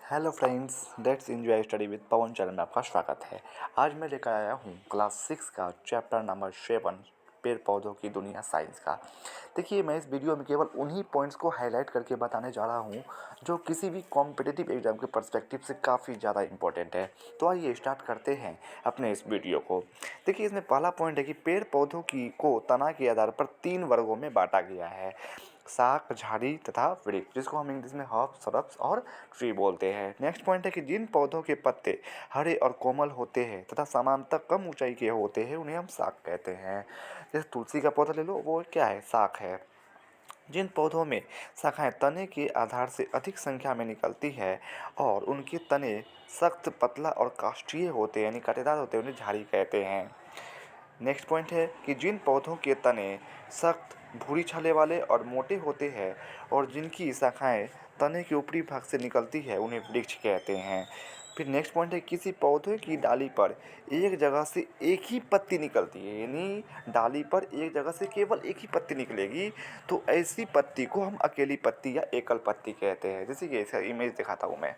Hello friends, let's enjoy study with Pawan Charan में आपका स्वागत है। आज मैं लेकर आया हूँ क्लास 6 का चैप्टर नंबर 7 पेड़ पौधों की दुनिया साइंस का। देखिए, मैं इस वीडियो में केवल उन्हीं पॉइंट्स को हाईलाइट करके बताने जा रहा हूँ जो किसी भी कॉम्पिटिटिव एग्जाम के पर्सपेक्टिव से काफ़ी ज़्यादा इंपॉर्टेंट है। तो आइए स्टार्ट करते हैं अपने इस वीडियो को। देखिए, इसमें पहला पॉइंट है कि पेड़ पौधों की को तना के आधार पर 3 वर्गों में बांटा गया है: शाक, झाड़ी तथा वृक्ष, जिसको हम इंग्लिश में हर्ब, श्रब्स और ट्री बोलते हैं। नेक्स्ट पॉइंट है कि जिन पौधों के पत्ते हरे और कोमल होते हैं तथा सामान्यतः कम ऊंचाई के होते हैं उन्हें हम शाक कहते हैं। जैसे तुलसी का पौधा ले लो, वो क्या है? शाक है। जिन पौधों में शाखाएं तने के आधार से अधिक संख्या में निकलती है और उनके तने सख्त, पतला और काष्ठीय होते हैं, यानी कांटेदार होते हैं, उन्हें झाड़ी कहते हैं। नेक्स्ट पॉइंट है कि जिन पौधों के तने सख्त, भूरी छाले वाले और मोटे होते हैं और जिनकी शाखाएं तने के ऊपरी भाग से निकलती है उन्हें वृक्ष कहते हैं। फिर नेक्स्ट पॉइंट है, किसी पौधे की डाली पर एक जगह से एक ही पत्ती निकलती है, यानी डाली पर एक जगह से केवल एक ही पत्ती निकलेगी, तो ऐसी पत्ती को हम अकेली पत्ती या एकल पत्ती कहते हैं। जैसे कि ऐसा इमेज दिखाता हूँ मैं।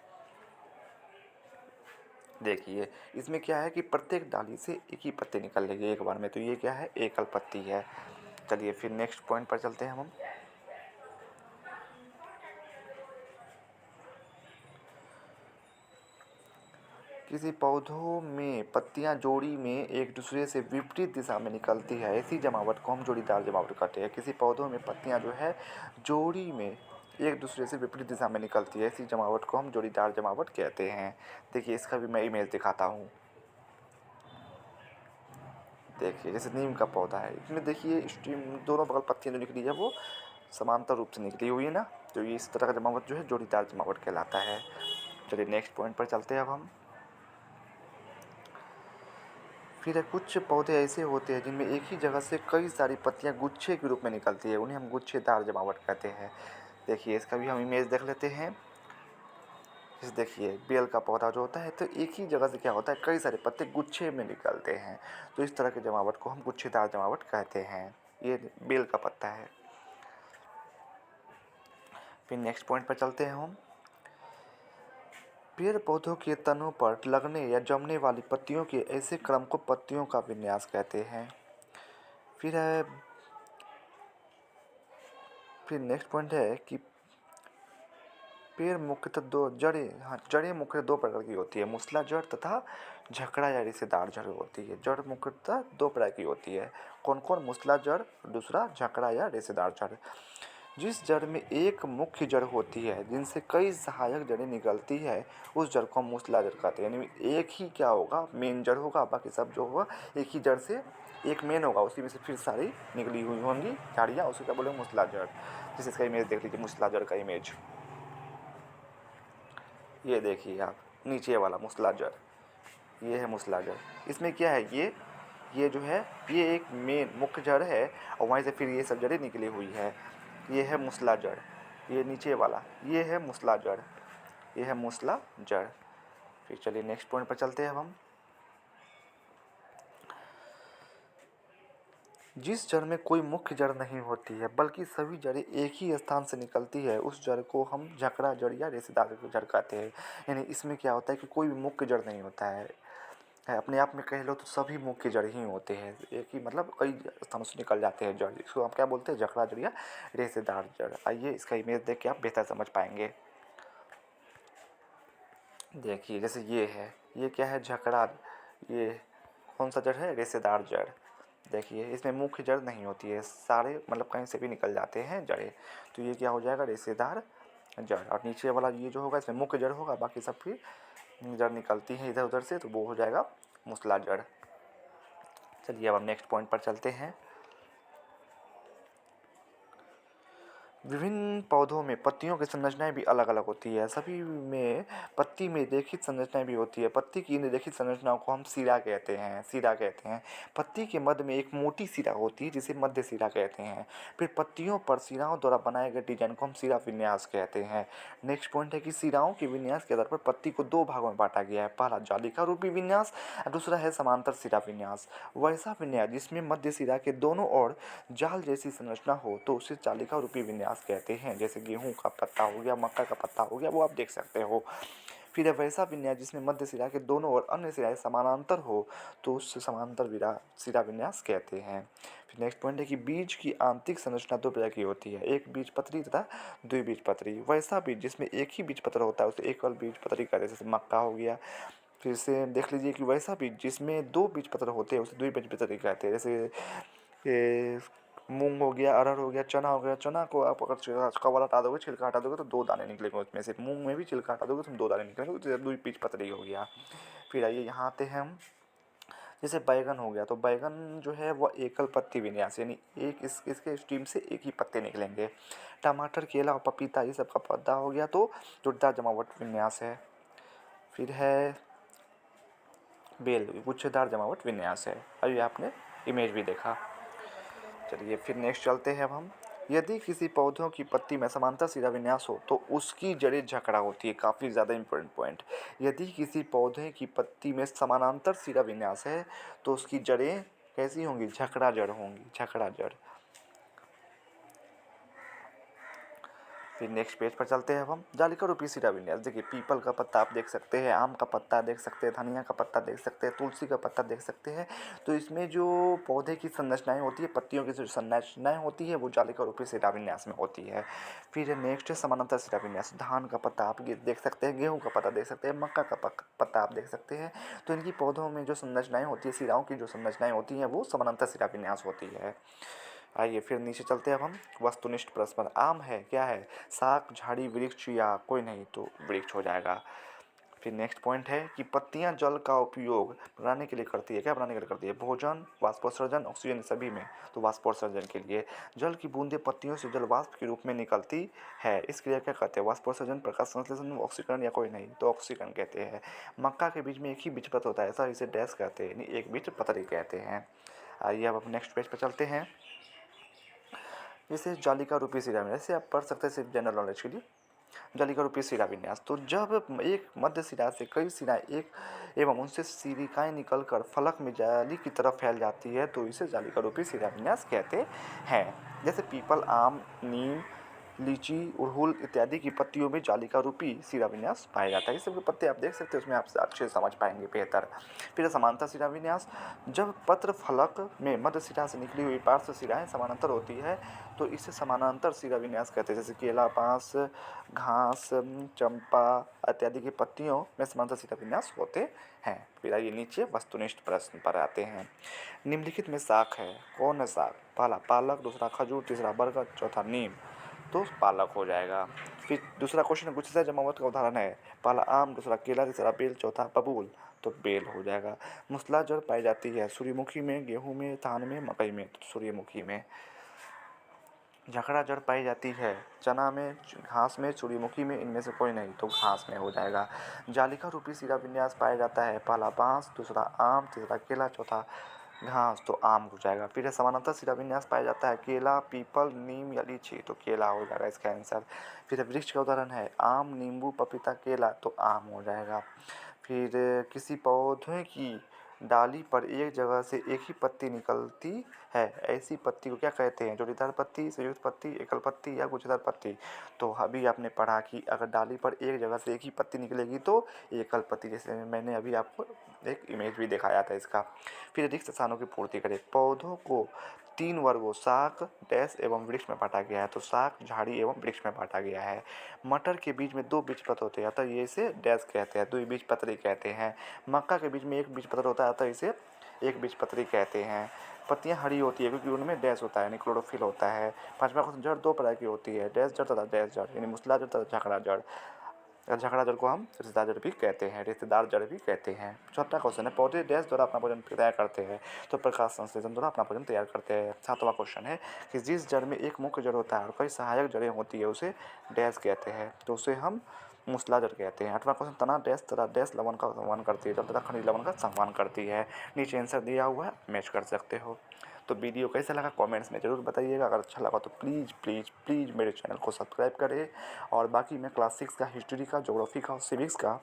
देखिए, इसमें क्या है कि प्रत्येक डाली से एक ही पत्ती निकल लेगी एक बार में, तो ये क्या है? एकल पत्ती है। चलिए फिर नेक्स्ट पॉइंट पर चलते हैं हम। किसी पौधों में पत्तियां जोड़ी में एक दूसरे से विपरीत दिशा में निकलती है, ऐसी जमावट को हम जोड़ीदार जमावट कहते हैं। किसी पौधों में पत्तियां जो है जोड़ी में एक दूसरे से विपरीत दिशा में निकलती है, ऐसी जमावट को हम जोड़ीदार जमावट कहते हैं। देखिए, इसका भी मैं इमेज दिखाता हूँ। देखिए, जैसे नीम का पौधा है, इसमें देखिए स्टीम दोनों बगल पत्तियां जो निकली है वो समांतर रूप से निकली हुई है ना, तो ये इस तरह का जमावट जो है जोड़ीदार जमावट कहलाता है। चलिए नेक्स्ट पॉइंट पर चलते हैं अब हम। फिर कुछ पौधे ऐसे होते हैं जिनमें एक ही जगह से कई सारी पत्तियां गुच्छे के रूप में निकलती है, उन्हें हम गुच्छेदार जमावट कहते हैं। देखिए, इसका भी हम इमेज देख लेते हैं। जैसे देखिए, बेल का पौधा जो होता है, तो एक ही जगह से क्या होता है, कई सारे पत्ते गुच्छे में निकलते हैं, तो इस तरह की जमावट को हम गुच्छेदार जमावट कहते हैं। ये बेल का पत्ता है। फिर नेक्स्ट पॉइंट पर चलते हैं हम। पेड़ पौधों के तनों पर लगने या जमने वाली पत्तियों के ऐसे क्रम को पत्तियों का विन्यास कहते हैं। फिर है फिर नेक्स्ट पॉइंट है कि पेड़ मुख्यतः जड़ें मुख्यतः दो प्रकार की होती है: मूसला जड़ तथा झकड़ा या रेशेदार जड़ होती है। जड़ मुख्यतः दो प्रकार की होती है। कौन कौन? मूसला जड़, दूसरा झकड़ा या रेशेदार जड़। जिस जड़ में एक मुख्य जड़ होती है जिनसे कई सहायक जड़ें निकलती है, उस जड़ को हम मूसला जड़ कहते हैं। यानी एक ही क्या होगा, मेन जड़ होगा, बाकी सब जो होगा एक ही जड़ से एक मेन होगा, उसी में से फिर सारी निकली हुई होंगी झाड़ियाँ, उसे क्या बोलेंगे? मूसला जड़। जैसे इसका इमेज देख लीजिए, मूसला जड़ का इमेज। ये देखिए आप, नीचे वाला मूसला जड़, ये है मूसला जड़। इसमें क्या है, ये जो है ये एक मेन मुख्य जड़ है और वहीं से फिर ये सब जड़ें निकली हुई है। ये है मूसला जड़। ये नीचे वाला ये है मूसला जड़, ये है मूसला जड़। फिर चलिए नेक्स्ट पॉइंट पर चलते हैं अब हम। जिस जड़ में कोई मुख्य जड़ नहीं होती है बल्कि सभी जड़ें एक ही स्थान से निकलती है, उस जड़ को हम झकड़ा जड़ या रेशेदार जड़ कहते हैं। यानी इसमें क्या होता है कि कोई भी मुख्य जड़ नहीं होता है, अपने आप में कह लो तो सभी मुख्य जड़ ही होते हैं, एक ही मतलब कई स्थानों से निकल जाते हैं जड़, इसको हम क्या बोलते हैं? झकड़ा जड़ या रेशेदार जड़। आइए इसका इमेज देख के आप बेहतर समझ पाएंगे। देखिए, जैसे ये क्या है? झकड़ा। ये कौन सा जड़ है? रेशेदार जड़। देखिए, इसमें मुख्य जड़ नहीं होती है, सारे मतलब कहीं से भी निकल जाते हैं जड़ें, तो ये क्या हो जाएगा? रेशेदार जड़। और नीचे वाला ये जो होगा इसमें मुख्य जड़ होगा, बाकी सब फिर जड़ निकलती है इधर उधर से, तो वो हो जाएगा मूसला जड़। चलिए अब हम नेक्स्ट पॉइंट पर चलते हैं। विभिन्न पौधों में पत्तियों की संरचनाएं भी अलग अलग होती है। सभी में पत्ती में रेखित संरचनाएं भी होती है। पत्ती की इन रेखित संरचनाओं को हम सिरा कहते हैं। पत्ती के मध्य में एक मोटी सिरा होती है जिसे मध्य सिरा कहते हैं। फिर पत्तियों पर सिराओं द्वारा बनाए गए डिजाइन को हम सिरा विन्यास कहते हैं। नेक्स्ट पॉइंट है कि सिराओं के विन्यास के आधार पर पत्ती को दो भागों में बांटा गया है। पहला जालिका रूपी विन्यास, दूसरा है समांतर सिरा विन्यास। वैसा विन्यास जिसमें मध्य सिरा के दोनों ओर जाल जैसी संरचना हो तो उसे जालिका रूपी विन्यास विन्यास कहते हैं। जैसे गेहूँ का पत्ता हो गया, मक्का का पत्ता हो गया, वो आप देख सकते हो। फिर है वैसा विन्यास जिसमें मध्य सिरा के दोनों और अन्य सिराएं समानांतर हो, तो उससे समांतर सिरा विन्यास कहते हैं। फिर नेक्स्ट पॉइंट है कि बीज की आंतरिक संरचना दो प्रकार की होती है, एक बीजपत्री तथा द्विबीजपत्री। वैसा बीज जिसमें एक ही बीजपत्र होता है उसे एकल बीजपत्री कहते हैं, जैसे मक्का हो गया। फिर से देख लीजिए कि वैसा बीज जिसमें दो बीजपत्र होते हैं उसे द्विबीजपत्री कहते हैं, जैसे ये मूंग हो गया, अरहर हो गया, चना हो गया। चना को आप अगर कवर हटा दोगे, छिलका हटा दोगे तो दो दाने निकलेंगे उसमें से। मूंग में भी छिलका हटा दोगे तो दो दाने निकलेंगे, तो द्विबीजपत्री हो गया। फिर आइए यहाँ आते हैं हम, जैसे बैगन हो गया, तो बैगन जो है वह एकल पत्ती विन्यास, यानी एक इसके स्टीम से एक ही पत्ते निकलेंगे। टमाटर, केला और पपीता ये सब का पौधा हो गया तो जुड़ता जमावट विन्यास है। फिर है बेल, गुच्छेदार जमावट विन्यास है। अभी आपने इमेज भी देखा। चलिए फिर नेक्स्ट चलते हैं अब हम। यदि किसी पौधों की पत्ती में समांतर सिरा विन्यास हो तो उसकी जड़ें झकड़ा होती है। काफ़ी ज़्यादा इंपॉर्टेंट पॉइंट। यदि किसी पौधे की पत्ती में समानांतर सिरा विन्यास है तो उसकी जड़ें कैसी होंगी? झकड़ा जड़ होंगी, झकड़ा जड़। फिर नेक्स्ट पेज पर चलते हैं अब हम। जालिका रूपी सिरा विन्यास, देखिए पीपल का पत्ता आप देख सकते हैं, आम का पत्ता देख सकते हैं, धनिया का पत्ता देख सकते हैं, तुलसी का पत्ता देख सकते हैं। तो इसमें जो पौधे की संरचनाएं होती है, पत्तियों की जो संरचनाएं होती है वो जालिका रूपी सिरा विन्यास में होती है। फिर नेक्स्ट है समानांतर सिरा विन्यास। धान का पत्ता आप देख सकते हैं, गेहूँ का पत्ता देख सकते हैं, मक्का का पत्ता आप देख सकते हैं। तो इनकी पौधों में जो संरचनाएं होती है, सिराओं की जो संरचनाएं होती हैं वो समानांतर सिरा विन्यास होती है। आइए फिर नीचे चलते हैं अब हम वस्तुनिष्ठ प्रश्न पर। आम है, क्या है? शाक, झाड़ी, वृक्ष या कोई नहीं तो वृक्ष हो जाएगा। फिर नेक्स्ट पॉइंट है कि पत्तियां जल का उपयोग बनाने के लिए करती है। क्या बनाने के लिए करती है? भोजन, वाष्पोत्सर्जन, ऑक्सीजन, सभी में। तो वाष्पोत्सर्जन के लिए। जल की बूंदें पत्तियों से जल वाष्प के रूप में निकलती है, इस क्रिया क्या कहते हैं? वाष्पोत्सर्जन, प्रकाश संश्लेषण, ऑक्सीकरण या कोई नहीं तो ऑक्सीकरण कहते हैं। मक्का के बीज में एक ही बीजपत्र होता है, ऐसा इसे डैश कहते हैं, यानी एक बीजपत्री कहते हैं। आइए अब नेक्स्ट पेज पर चलते हैं। जैसे जालिका रूपी सिरा विन्यास, जैसे आप पढ़ सकते हैं सिर्फ जनरल नॉलेज के लिए। जालिका रूपी सिरा विन्यास, तो जब एक मध्य सिरा से कई सिराएं एक एवं उनसे सिरिकाएं निकलकर फलक में जाली की तरफ फैल जाती है तो इसे जालिका रूपी सिरा विन्यास कहते हैं। जैसे पीपल, आम, नीम, लीची, अड़हुल इत्यादि की पत्तियों में जालिका रूपी सिरा विन्यास पाया जाता है। ये सब पत्ते आप देख सकते हैं, उसमें आप अच्छे से समझ पाएंगे बेहतर। फिर समांतर सिरा विन्यास, जब पत्र फलक में मध्य सिरा से निकली हुई पार्श्व सिराएं समानांतर होती है तो इसे समानांतर सिरा विन्यास कहते हैं। जैसे केला, बांस, घास, चंपा इत्यादि की पत्तियों में समांतर सिरा विन्यास होते हैं। फिर आइए नीचे वस्तुनिष्ठ प्रश्न पर आते हैं। निम्नलिखित में शाक है, कौन है शाक? पहला पालक, दूसरा खजूर, तीसरा बरगद, चौथा नीम। तो पालक हो जाएगा। फिर दूसरा क्वेश्चन गुच्छेदार जमावट का उदाहरण है। पहला आम, दूसरा केला, तीसरा बेल, चौथा बबूल। तो बेल हो जाएगा। मूसला जड़ पाई जाती है सूर्यमुखी में, गेहूं में, धान में, मकई में। तो सूर्यमुखी में। झकड़ा जड़ पाई जाती है चना में, घास में, सूर्यमुखी में, इनमें से कोई नहीं तो घास में हो जाएगा। जालिका रूपी सिरा विन्यास पाया जाता है पहला बांस, दूसरा आम, तीसरा केला, चौथा घास। तो आम हो जाएगा। फिर समानांतर सिरा विन्यास पाया जाता है केला, पीपल, नीम या लीची। तो केला हो जाएगा इसका आंसर। फिर वृक्ष का उदाहरण है आम, नींबू, पपीता, केला। तो आम हो जाएगा। फिर किसी पौधे की डाली पर एक जगह से एक ही पत्ती निकलती है, ऐसी पत्ती को क्या कहते हैं? जोड़ीदार पत्ती, संयुक्त पत्ती, एकल पत्ती या गुच्छेदार पत्ती। तो अभी आपने पढ़ा कि अगर डाली पर एक जगह से एक ही पत्ती निकलेगी तो एकल पत्ती, जैसे मैंने अभी आपको एक इमेज भी दिखाया था इसका। फिर रिक्त स्थानों की पूर्ति करें। पौधों को 3 वर्गों शाक, डैश एवं वृक्ष में बांटा गया है। तो शाक, झाड़ी एवं वृक्ष में बांटा गया है। मटर के बीज में 2 बीजपत्र होते हैं, अतः ये इसे डैश कहते हैं, 2 बीजपत्री कहते हैं। मक्का के बीज में 1 बीजपत्र होता है, अतः इसे एक बीजपत्री कहते हैं। पत्तियां हरी होती है क्योंकि उनमें डैश होता है, यानी क्लोरोफिल होता है। पांचवा क्वेश्चन, जड़ 2 प्रकार की होती है, डैश जड़ तथा डैश जड़, यानी मूसला जड़ तथा झकड़ा जड़। झकड़ा जड़ को हम रिश्तेदार जड़ भी कहते हैं, रिश्तेदार जड़ भी कहते हैं। चौथा क्वेश्चन है, पौधे डैश द्वारा अपना भोजन तैयार करते हैं। तो प्रकाश संश्लेषण द्वारा अपना भोजन तैयार करते हैं। सातवां क्वेश्चन है कि जिस जड़ में एक मुख्य जड़ होता है और कई सहायक जड़ें होती है उसे डैश कहते हैं, तो उसे हम मूसला जड़ कहते हैं। आठवां क्वेश्चन, तना डैश तथा डैश लवण का संवहन करती है, जल तथा खनिज लवण का संवहन करती है। नीचे आंसर दिया हुआ है, मैच कर सकते हो। तो वीडियो कैसा लगा कमेंट्स में ज़रूर बताइएगा। अगर अच्छा लगा तो प्लीज़ प्लीज़ प्लीज़ मेरे चैनल को सब्सक्राइब करें। और बाकी मैं क्लास 6 का, हिस्ट्री का, ज्योग्राफी का और सिविक्स का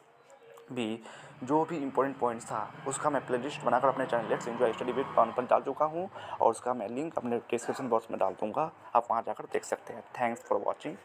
भी जो भी इम्पोर्टेंट पॉइंट्स था उसका मैं प्लेलिस्ट बनाकर अपने channel let's enjoy study with Pawan पर डाल चुका हूँ और उसका मैं लिंक अपने डिस्क्रिप्शन बॉक्स में डाल दूँगा, आप वहाँ जाकर देख सकते हैं। Thanks for watching.